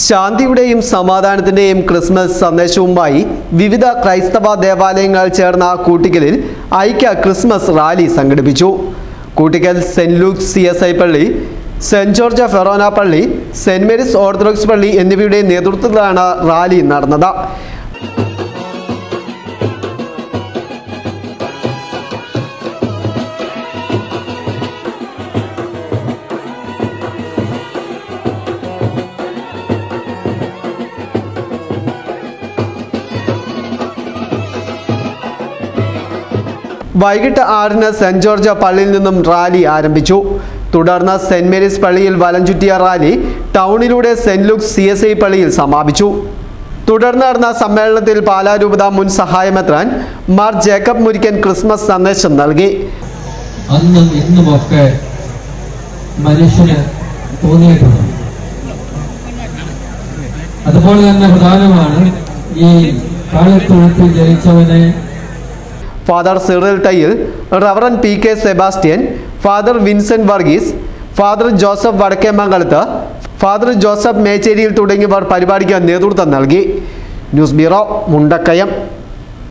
ശാന്തിയുടെയും സമാധാനത്തിന്റെയും ക്രിസ്മസ് സന്ദേശവുമായി വിവിധ ക്രൈസ്തവ ദേവാലയങ്ങൾ ചേർന്ന കൂട്ടിക്കലിൽ ഐക്യ ക്രിസ്മസ് റാലി സംഘടിപ്പിച്ചു. കൂട്ടിക്കൽ സെന്റ് ലൂക്സ് CSI പള്ളി, സെന്റ് ജോർജ് ഫെറോന പള്ളി, സെന്റ് മേരീസ് ഓർത്തഡോക്സ് പള്ളി എന്നിവയുടെ നേതൃത്വത്തിലാണ് റാലി നടന്നത്. വൈകിട്ട് 6-ന് സെന്റ് ജോർജ് പള്ളിയിൽ നിന്നും റാലി ആരംഭിച്ചു. തുടർന്ന് സെന്റ് മേരീസ് പള്ളിയിൽ വലം ചുറ്റിയ റാലി ടൗണിലൂടെ സെന്റ് ലൂക്സ് CSI പള്ളിയിൽ സമാപിച്ചു. തുടർന്ന് നടന്ന സമ്മേളനത്തിൽ പാലാ രൂപത മുൻ സഹായമെത്രാൻ മാർ ജേക്കബ് മുരിക്കൻ ക്രിസ്മസ് സന്ദേശം നൽകി. അന്നും ഇന്നുമൊക്കെ മനുഷ്യന് തോന്നിയിട്ടുണ്ട്. അതുപോലെ തന്നെ പ്രധാനമാണ് ഈ കാലത്തൊഴുത്തിൽ ജനിച്ചവനെ father Cyril Thayyil, reverend PK Sebastian, father Vincent Varghese, father Joseph Vadakkemangalath, father Joseph Mecheriyil തുടങ്ങിയവർ പരിപാടിക്ക് നേതൃത്വം നൽകി. News bureau, Mundakayam.